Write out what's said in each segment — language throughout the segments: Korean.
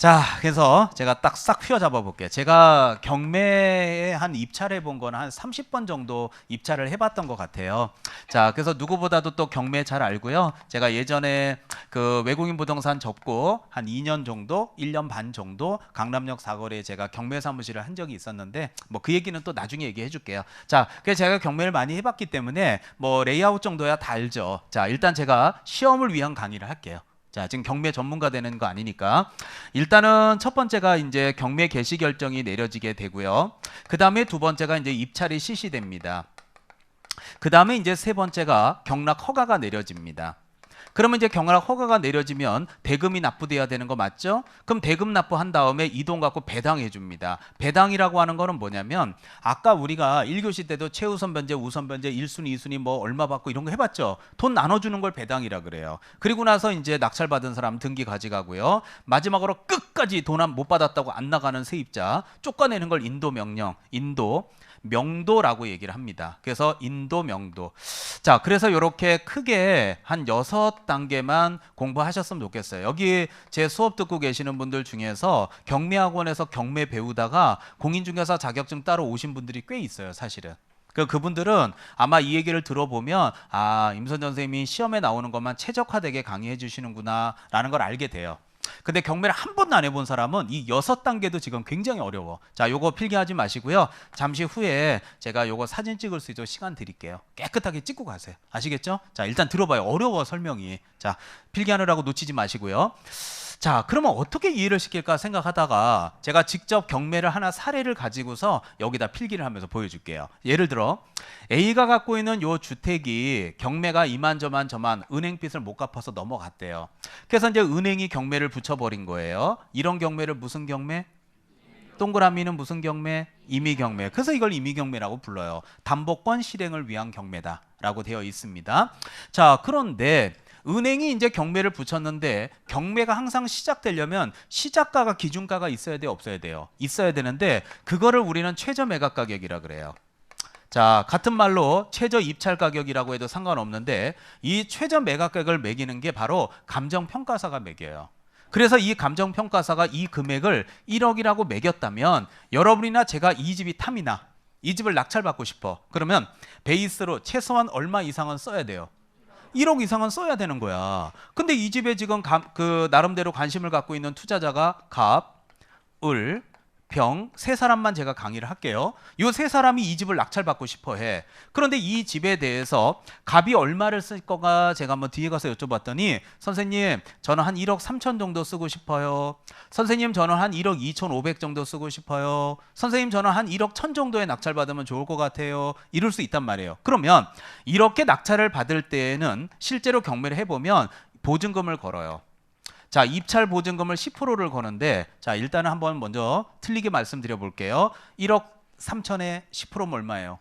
자, 그래서 제가 딱 싹 휘어잡아 볼게요. 제가 경매에 한 입찰해 본 거는 한 30번 정도 입찰을 해봤던 것 같아요. 자, 그래서 누구보다도 또 경매 잘 알고요. 제가 예전에 그 외국인 부동산 접고 한 2년 정도, 1년 반 정도 강남역 사거리에 제가 경매 사무실을 한 적이 있었는데 뭐 그 얘기는 또 나중에 얘기해 줄게요. 자, 그래서 제가 경매를 많이 해봤기 때문에 뭐 레이아웃 정도야 다 알죠. 자, 일단 제가 시험을 위한 강의를 할게요. 자, 지금 경매 전문가 되는 거 아니니까 일단은 첫 번째가 이제 경매 개시 결정이 내려지게 되고요. 그 다음에 두 번째가 이제 입찰이 실시됩니다. 그 다음에 이제 세 번째가 경락 허가가 내려집니다. 그러면 이제 경락 허가가 내려지면 대금이 납부돼야 되는 거 맞죠? 그럼 대금 납부한 다음에 이 돈 갖고 배당해 줍니다. 배당이라고 하는 거는 뭐냐면 아까 우리가 1교시 때도 최우선 변제, 우선 변제, 1순위, 2순위 뭐 얼마 받고 이런 거 해봤죠? 돈 나눠주는 걸 배당이라 그래요. 그리고 나서 이제 낙찰 받은 사람 등기 가져가고요. 마지막으로 끝까지 돈 못 받았다고 안 나가는 세입자 쫓아내는 걸 인도 명령, 인도 명도라고 얘기를 합니다. 그래서 인도 명도. 자, 그래서 이렇게 크게 한 6단계만 공부하셨으면 좋겠어요. 여기 제 수업 듣고 계시는 분들 중에서 경매학원에서 경매 배우다가 공인중개사 자격증 따러 오신 분들이 꽤 있어요, 사실은. 그분들은 아마 이 얘기를 들어보면 아, 임선전 선생님이 시험에 나오는 것만 최적화되게 강의해 주시는구나 라는 걸 알게 돼요. 근데 경매를 한 번도 안 해본 사람은 이 6단계도 지금 굉장히 어려워. 자, 요거 필기하지 마시고요. 잠시 후에 제가 요거 사진 찍을 수 있도록 시간 드릴게요. 깨끗하게 찍고 가세요. 아시겠죠? 자, 일단 들어봐요. 어려워 설명이. 자, 필기하느라고 놓치지 마시고요. 자, 그러면 어떻게 이해를 시킬까 생각하다가 제가 직접 경매를 하나 사례를 가지고서 여기다 필기를 하면서 보여줄게요. 예를 들어 A가 갖고 있는 요 주택이 경매가 이만저만 은행빚을 못 갚아서 넘어갔대요. 그래서 이제 은행이 경매를 붙여버린 거예요. 이런 경매를 무슨 경매? 동그라미는 무슨 경매? 임의경매. 그래서 이걸 임의경매라고 불러요. 담보권 실행을 위한 경매다라고 되어 있습니다. 자, 그런데 은행이 이제 경매를 붙였는데 경매가 항상 시작되려면 시작가가 기준가가 있어야 돼요, 없어야 돼요? 있어야 되는데 그거를 우리는 최저 매각 가격이라 그래요. 자, 같은 말로 최저 입찰 가격이라고 해도 상관없는데 이 최저 매각 가격을 매기는 게 바로 감정평가사가 매겨요. 그래서 이 감정평가사가 이 금액을 1억이라고 매겼다면 여러분이나 제가 이 집이 탐이나 이 집을 낙찰받고 싶어. 그러면 베이스로 최소한 얼마 이상은 써야 돼요. 1억 이상은 써야 되는 거야. 근데 이 집에 지금 그 나름대로 관심을 갖고 있는 투자자가 갑, 을, 병 세 사람만 제가 강의를 할게요. 이 세 사람이 이 집을 낙찰받고 싶어 해. 그런데 이 집에 대해서 갑이 얼마를 쓸 거가 제가 한번 뒤에 가서 여쭤봤더니 선생님 저는 한 1억 3천 정도 쓰고 싶어요. 선생님 저는 한 1억 2,500 정도 쓰고 싶어요. 선생님 저는 한 1억 1천 정도에 낙찰받으면 좋을 것 같아요. 이럴 수 있단 말이에요. 그러면 이렇게 낙찰을 받을 때에는 실제로 경매를 해보면 보증금을 걸어요. 자, 입찰 보증금을 10%를 거는데 자, 일단은 한번 먼저 틀리게 말씀드려 볼게요. 1억 3천에 10%면 얼마예요?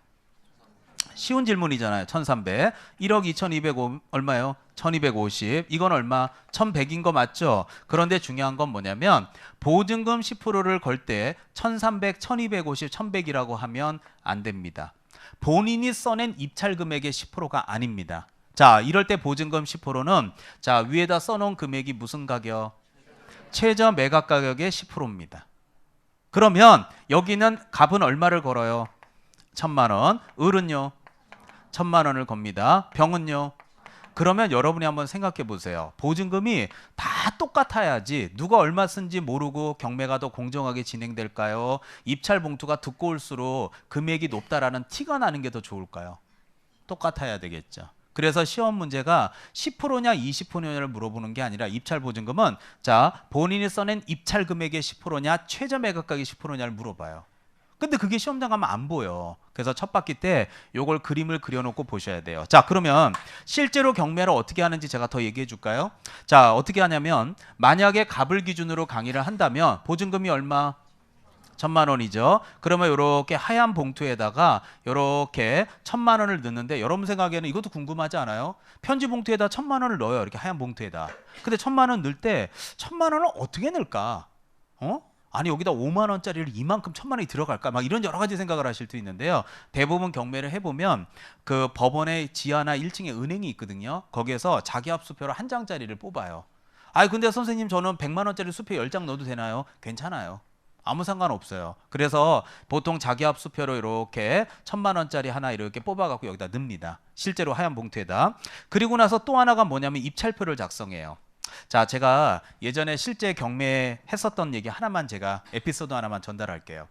쉬운 질문이잖아요. 1300. 1억 2200 얼마예요? 1250. 이건 얼마? 1100인 거 맞죠? 그런데 중요한 건 뭐냐면 보증금 10%를 걸 때 1300, 1250, 1100이라고 하면 안 됩니다. 본인이 써낸 입찰 금액의 10%가 아닙니다. 자, 이럴 때 보증금 10%는 자, 위에다 써놓은 금액이 무슨 가격? 최저 매각 가격의 10%입니다. 그러면 여기는 갑은 얼마를 걸어요? 1,000만 원. 을은요? 1,000만 원을 겁니다. 병은요? 그러면 여러분이 한번 생각해 보세요. 보증금이 다 똑같아야지 누가 얼마 쓴지 모르고 경매가 더 공정하게 진행될까요? 입찰 봉투가 두꺼울수록 금액이 높다라는 티가 나는 게 더 좋을까요? 똑같아야 되겠죠. 그래서 시험 문제가 10%냐 20%냐를 물어보는 게 아니라 입찰 보증금은 자, 본인이 써낸 입찰 금액의 10%냐 최저 매각 가격의 10%냐를 물어봐요. 근데 그게 시험장 가면 안 보여. 그래서 첫 바퀴 때 요걸 그림을 그려놓고 보셔야 돼요. 자, 그러면 실제로 경매를 어떻게 하는지 제가 더 얘기해 줄까요? 자, 어떻게 하냐면 만약에 갑을 기준으로 강의를 한다면 보증금이 얼마? 1,000만 원이죠. 그러면 이렇게 하얀 봉투에다가 이렇게 1,000만 원을 넣는데 여러분 생각에는 이것도 궁금하지 않아요? 편지 봉투에다 1,000만 원을 넣어요. 이렇게 하얀 봉투에다. 근데 1,000만 원 넣을 때 1,000만 원을 어떻게 넣을까? 아니 여기다 5만 원짜리를 이만큼 1,000만 원이 들어갈까? 막 이런 여러 가지 생각을 하실 수 있는데요. 대부분 경매를 해보면 그 법원의 지하나 1층에 은행이 있거든요. 거기에서 자기합수표를 한 장짜리를 뽑아요. 아이 근데 선생님 저는 100만 원짜리 수표 10장 넣어도 되나요? 괜찮아요. 아무 상관없어요. 그래서 보통 자기압 수표로 이렇게 1000만 원짜리 하나 이렇게 뽑아갖고 여기다 넣습니다. 실제로 하얀 봉투에다. 그리고 나서 또 하나가 뭐냐면 입찰표를 작성해요. 자, 제가 예전에 실제 경매 했었던 얘기 하나만 제가 에피소드 하나만 전달할게요.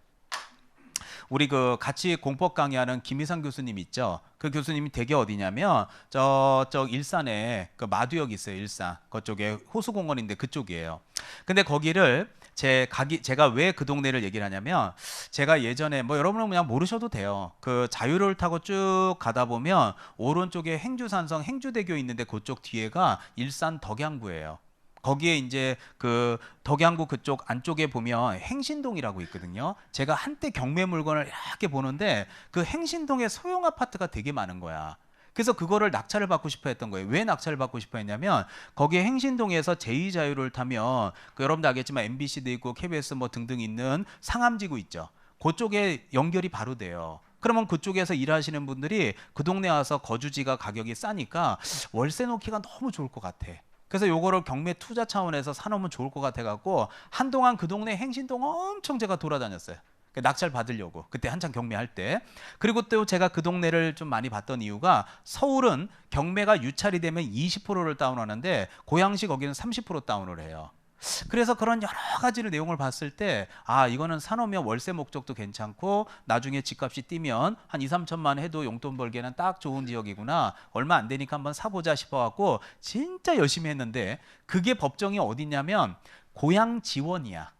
우리 그 같이 공법 강의하는 김희상 교수님 있죠. 그 교수님이 되게 어디냐면 저쪽 일산에 그 마두역 있어요. 일산 그쪽에 호수공원인데 그쪽이에요. 근데 거기를 제가 왜 그 동네를 얘기를 하냐면 제가 예전에 뭐 여러분은 그냥 모르셔도 돼요. 그 자유로를 타고 쭉 가다 보면 오른쪽에 행주산성 행주대교 있는데 그쪽 뒤에가 일산 덕양구예요. 거기에 이제 그 덕양구 그쪽 안쪽에 보면 행신동이라고 있거든요. 제가 한때 경매 물건을 이렇게 보는데 그 행신동에 소형 아파트가 되게 많은 거야. 그래서 그거를 낙찰을 받고 싶어 했던 거예요. 왜 낙찰을 받고 싶어 했냐면 거기에 행신동에서 제2자유를 타면 그 여러분도 알겠지만 MBC도 있고 KBS 뭐 등등 있는 상암지구 있죠. 그쪽에 연결이 바로 돼요. 그러면 그쪽에서 일하시는 분들이 그 동네 와서 거주지가 가격이 싸니까 월세 놓기가 너무 좋을 것 같아. 그래서 요거를 경매 투자 차원에서 사놓으면 좋을 것 같아 갖고 한동안 그 동네 행신동 엄청 제가 돌아다녔어요. 낙찰 받으려고 그때 한창 경매할 때. 그리고 또 제가 그 동네를 좀 많이 봤던 이유가 서울은 경매가 유찰이 되면 20%를 다운하는데 고양시 거기는 30% 다운을 해요. 그래서 그런 여러 가지를 내용을 봤을 때 아 이거는 사놓으면 월세 목적도 괜찮고 나중에 집값이 뛰면 한 2, 3천만 해도 용돈 벌기에는 딱 좋은 지역이구나. 얼마 안 되니까 한번 사보자 싶어갖고 진짜 열심히 했는데 그게 법정이 어디냐면 고양지원이야.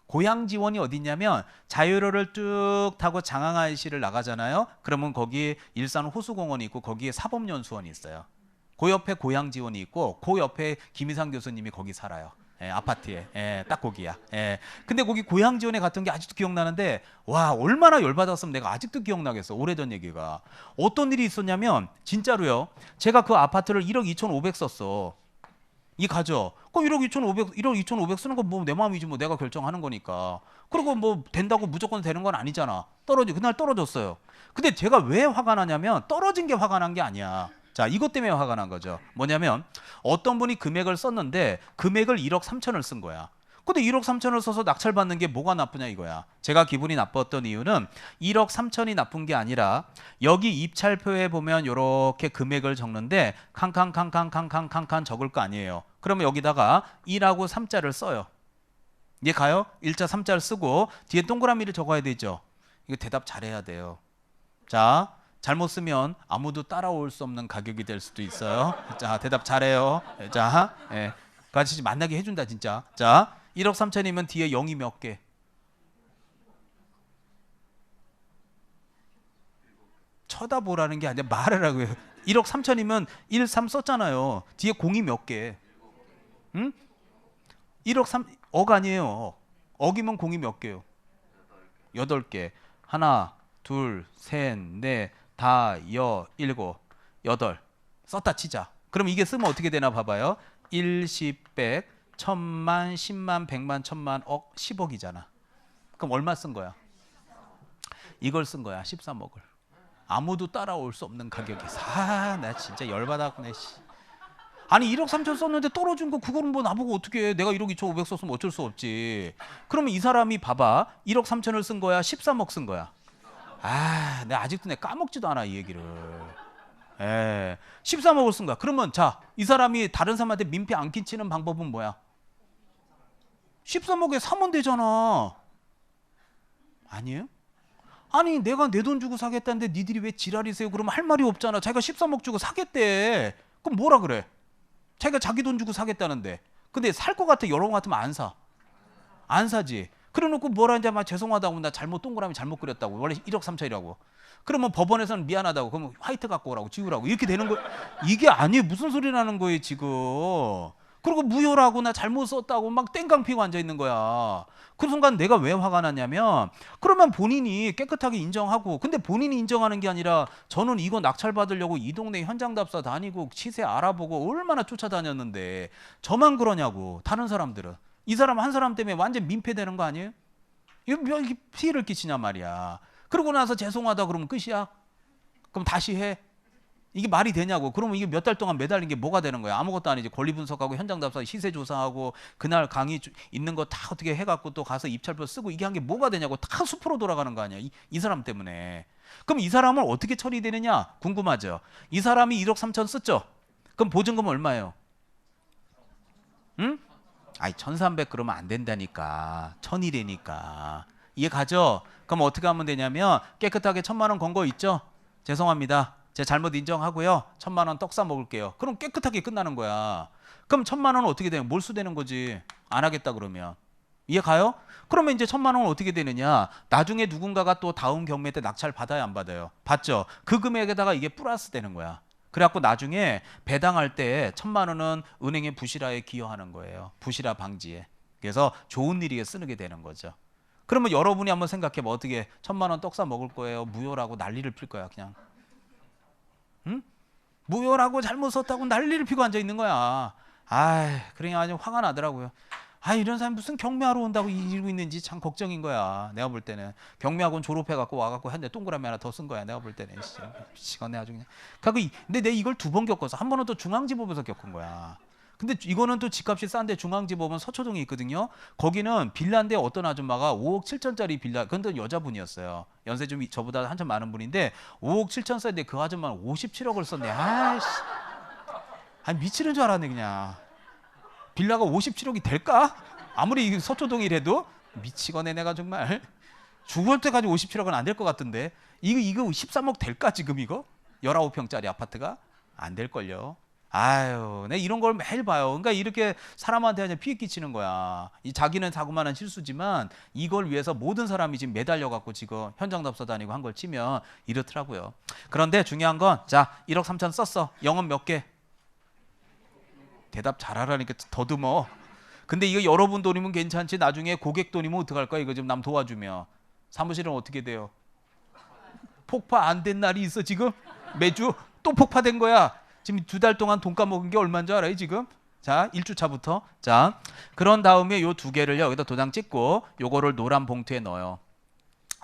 고양지원이 어디냐면 자유로를 쭉 타고 장항IC를 나가잖아요. 그러면 거기 일산 호수공원이 있고 거기에 사법연수원이 있어요. 그 옆에 고양지원이 있고 그 옆에 김희상 교수님이 거기 살아요. 예, 아파트에. 예, 딱 거기야. 예. 근데 거기 고양지원에 갔던 게 아직도 기억나는데 와 얼마나 열받았으면 내가 아직도 기억나겠어. 오래전 얘기가. 어떤 일이 있었냐면 진짜로요. 제가 그 아파트를 1억 2,500 썼어. 이 가죠. 그럼 1억 2,500 쓰는 건 뭐 내 마음이지 뭐 내가 결정하는 거니까. 그리고 뭐 된다고 무조건 되는 건 아니잖아. 그날 떨어졌어요. 근데 제가 왜 화가 나냐면 떨어진 게 화가 난 게 아니야. 자, 이것 때문에 화가 난 거죠. 뭐냐면 어떤 분이 금액을 썼는데 금액을 1억 3천을 쓴 거야. 근데 1억 3천을 써서 낙찰받는 게 뭐가 나쁘냐 이거야. 제가 기분이 나빴던 이유는 1억 3천이 나쁜 게 아니라 여기 입찰표에 보면 이렇게 금액을 적는데 칸칸칸칸칸칸칸 적을 거 아니에요. 그러면 여기다가 1하고 3자를 써요. 이해 가요? 1자 3자를 쓰고 뒤에 동그라미를 적어야 되죠. 이거 대답 잘해야 돼요. 자, 잘못 쓰면 아무도 따라올 수 없는 가격이 될 수도 있어요. 자, 대답 잘해요. 자, 예. 같이 만나게 해준다 진짜. 자, 1억 3천이면 뒤에 0이 몇 개? 쳐다보라는 게 아니라 말하라고요. 1억 3천이면 1, 3 썼잖아요. 뒤에 0이 몇 개? 응? 1억 3, 억 아니에요. 억이면 0이 몇 개요? 8개. 하나, 둘, 셋, 넷, 다, 일곱, 여덟. 썼다 치자. 그럼 이게 쓰면 어떻게 되나 봐봐요. 1, 10, 100, 1000만, 10만, 100만, 1000만, 억, 10억이잖아. 그럼 얼마 쓴 거야? 이걸 쓴 거야. 13억을. 아무도 따라올 수 없는 가격에서. 나 진짜 열받았네. 아니 1억 3천 썼는데 떨어진 거 그거는 뭐 나보고 어떻게 해. 내가 1억 2,500 썼으면 어쩔 수 없지. 그러면 이 사람이 봐봐. 1억 3천을 쓴 거야? 13억 쓴 거야? 내가 아직도 까먹지도 않아 이 얘기를. 13억을 쓴 거야. 그러면 자, 이 사람이 다른 사람한테 민폐 안 끼치는 방법은 뭐야? 13억에 사면 되잖아. 아니에요? 아니 내가 내 돈 주고 사겠다는데 니들이 왜 지랄이세요? 그러면 할 말이 없잖아. 자기가 13억 주고 사겠대. 그럼 뭐라 그래? 자기가 자기 돈 주고 사겠다는데. 근데 살 것 같아. 여러분 같으면 안 사. 안 사지. 그래놓고 뭐라 하는지 막 죄송하다고 나 잘못 동그라미 잘못 그렸다고. 원래 1억 3천이라고. 그러면 법원에서는 미안하다고. 그러면 화이트 갖고 오라고 지우라고. 이렇게 되는 거. 이게 아니에요. 무슨 소리라는 거예요 지금. 그리고 무효라고 나 잘못 썼다고 막 땡깡 피고 앉아 있는 거야. 그 순간 내가 왜 화가 났냐면 그러면 본인이 깨끗하게 인정하고 근데 본인이 인정하는 게 아니라 저는 이거 낙찰 받으려고 이 동네 현장 답사 다니고 시세 알아보고 얼마나 쫓아다녔는데 저만 그러냐고. 다른 사람들은. 이 사람 한 사람 때문에 완전 민폐되는 거 아니에요? 이거 피해를 끼치냐 말이야. 그러고 나서 죄송하다 그러면 끝이야? 그럼 다시 해? 이게 말이 되냐고. 그러면 이게 몇 달 동안 매달린 게 뭐가 되는 거야? 아무것도 아니지. 권리 분석하고 현장 답사, 시세 조사하고 그날 강의 있는 거 다 어떻게 해갖고 또 가서 입찰표 쓰고 이게 한 게 뭐가 되냐고. 다 수포로 돌아가는 거 아니야? 이 사람 때문에. 그럼 이 사람을 어떻게 처리되느냐? 궁금하죠. 이 사람이 1억 3천 썼죠. 그럼 보증금 얼마예요? 응? 아니 1,300 그러면 안 된다니까. 1,000이래니까. 이해 가죠? 그럼 어떻게 하면 되냐면 깨끗하게 1,000만 원 건 거 있죠? 죄송합니다. 제 잘못 인정하고요. 1,000만 원 떡 사 먹을게요. 그럼 깨끗하게 끝나는 거야. 그럼 1,000만 원은 어떻게 되냐? 몰수되는 거지. 안 하겠다 그러면. 이해 가요? 그러면 이제 1,000만 원은 어떻게 되느냐? 나중에 누군가가 또 다음 경매 때 낙찰 받아야 안 받아요? 받죠. 그 금액에다가 이게 플러스 되는 거야. 그래갖고 나중에 배당할 때 1,000만 원은 은행의 부실화에 기여하는 거예요. 부실화 방지에. 그래서 좋은 일에 쓰게 되는 거죠. 그러면 여러분이 한번 생각해봐. 어떻게 1,000만 원 떡 사 먹을 거예요? 무효라고 난리를 필 거야 그냥. 응? 무효라고 잘못 썼다고 난리를 피고 앉아 있는 거야. 아, 그러니 아주 화가 나더라고요. 아, 이런 사람이 무슨 경매하러 온다고 이러고 있는지 참 걱정인 거야. 내가 볼 때는 경매학원 졸업해갖고 와갖고 한 대 동그라미 하나 더 쓴 거야. 내가 볼 때는 미치겠네 아주 그냥. 근데 내 이걸 2번 겪었어. 한 번은 또 중앙지법에서 겪은 거야. 근데 이거는 또 집값이 싼데 중앙지법은 서초동에 있거든요. 거기는 빌라인데 어떤 아줌마가 5억 7천짜리 빌라, 근데 여자분이었어요. 연세 좀 저보다 한참 많은 분인데 5억 7천 썼는데 그 아줌마는 57억을 썼네. 아이씨, 아니 미치는 줄 알았네 그냥. 빌라가 57억이 될까? 아무리 서초동이라도 미치겠네 내가 정말. 죽을 때까지 57억은 안 될 것 같던데. 이거 13억 될까 지금 이거? 19평짜리 아파트가? 안 될걸요. 아유, 내 이런 걸 매일 봐요. 그러니까 이렇게 사람한테 그냥 피해 끼치는 거야. 이 자기는 자그마한 실수지만 이걸 위해서 모든 사람이 지금 매달려 갖고 지금 현장 답사 다니고 한 걸 치면 이렇더라고요. 그런데 중요한 건 자, 1억 3천 썼어. 영업 몇 개? 대답 잘하라니까 더듬어. 근데 이거 여러분 돈이면 괜찮지. 나중에 고객 돈이면 어떡할 거야? 이거 좀 남 도와주면. 사무실은 어떻게 돼요? 폭파 안 된 날이 있어 지금? 매주 또 폭파된 거야. 지금 2달 동안 돈 까먹은 게 얼마인 줄 알아요 지금? 자, 1주차부터. 자, 그런 다음에 요 2개를요 여기다 도장 찍고 요거를 노란 봉투에 넣어요.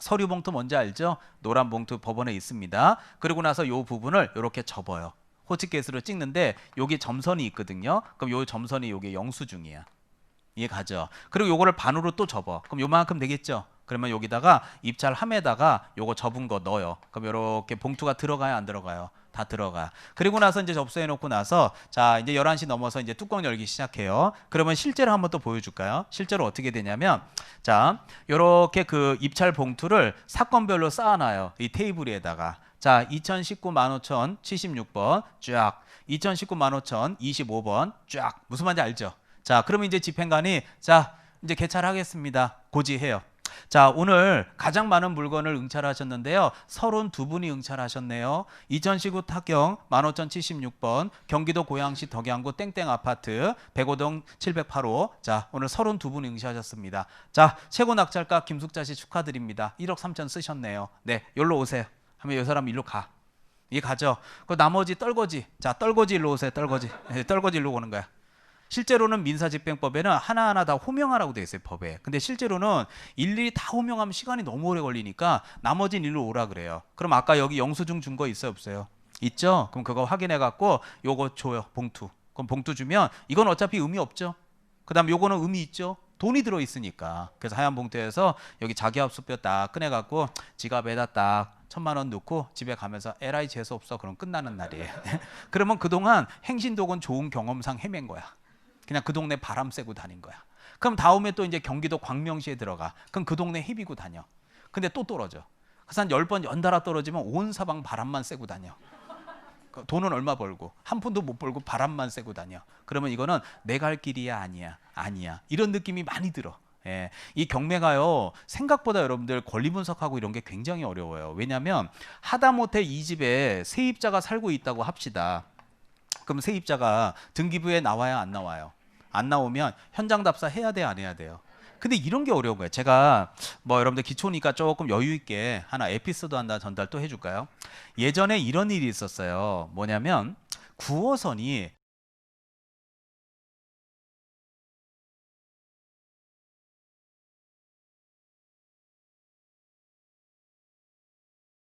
서류 봉투 뭔지 알죠? 노란 봉투 법원에 있습니다. 그리고 나서 요 부분을 이렇게 접어요. 호치케이스로 찍는데 여기 점선이 있거든요. 그럼 요 점선이 요게 영수증이야. 이해 가죠? 그리고 요거를 반으로 또 접어. 그럼 요만큼 되겠죠? 그러면 여기다가 입찰함에다가 요거 접은 거 넣어요. 그럼 요렇게 봉투가 들어가요, 안 들어가요? 다 들어가. 그리고 나서 이제 접수해 놓고 나서 자, 이제 11시 넘어서 이제 뚜껑 열기 시작해요. 그러면 실제로 한번 또 보여줄까요? 실제로 어떻게 되냐면 자, 요렇게 그 입찰 봉투를 사건별로 쌓아놔요. 이 테이블 위에다가. 자, 2019 15,000 76번 쫙, 2019 15,000 25번 쫙. 무슨 말인지 알죠? 자, 그러면 이제 집행관이 자, 이제 개찰하겠습니다. 고지해요. 자, 오늘 가장 많은 물건을 응찰하셨는데요. 32분이 응찰하셨네요. 2019 타경 15,076번, 경기도 고양시 덕양구 땡땡 아파트 105동 708호. 자, 오늘 32분이 응시하셨습니다. 자, 최고 낙찰가 김숙자 씨 축하드립니다. 1억 3천 쓰셨네요. 네, 여기로 오세요. 하면 이 사람 일로 가. 이 가죠. 그 나머지 떨거지. 자, 떨거지 일로 오세요. 떨거지. 네, 떨거지 일로 오는 거야. 실제로는 민사집행법에는 하나하나 다 호명하라고 돼 있어요, 법에. 근데 실제로는 일일이 다 호명하면 시간이 너무 오래 걸리니까 나머지는 일로 오라 그래요. 그럼 아까 여기 영수증 준 거 있어요, 없어요? 있죠? 그럼 그거 확인해 갖고 요거 줘요, 봉투. 그럼 봉투 주면 이건 어차피 의미 없죠? 그 다음 요거는 의미 있죠? 돈이 들어 있으니까. 그래서 하얀 봉투에서 여기 자기압수표 딱 꺼내 갖고 지갑에다 딱 1,000만 원 넣고 집에 가면서 에라이 재수 없어. 그럼 끝나는 날이에요. 그러면 그동안 행신독은 좋은 경험상 헤맨 거야. 그냥 그 동네 바람 쐬고 다닌 거야. 그럼 다음에 또 이제 경기도 광명시에 들어가. 그럼 그 동네 헤비고 다녀. 근데 또 떨어져. 그래서 한 10번 연달아 떨어지면 온 사방 바람만 쐬고 다녀. 돈은 얼마 벌고 한 푼도 못 벌고 바람만 쐬고 다녀. 그러면 이거는 내 갈 길이야 아니야. 아니야. 이런 느낌이 많이 들어. 예, 이 경매가요 생각보다 여러분들 권리 분석하고 이런 게 굉장히 어려워요. 왜냐하면 하다못해 이 집에 세입자가 살고 있다고 합시다. 그럼 세입자가 등기부에 나와야 안 나와요? 안 나오면 현장 답사 해야 돼, 안 해야 돼요? 근데 이런 게 어려운 거예요. 제가 뭐 여러분들 기초니까 조금 여유 있게 하나 에피소드 하나 전달 또 해줄까요? 예전에 이런 일이 있었어요. 뭐냐면 9호선이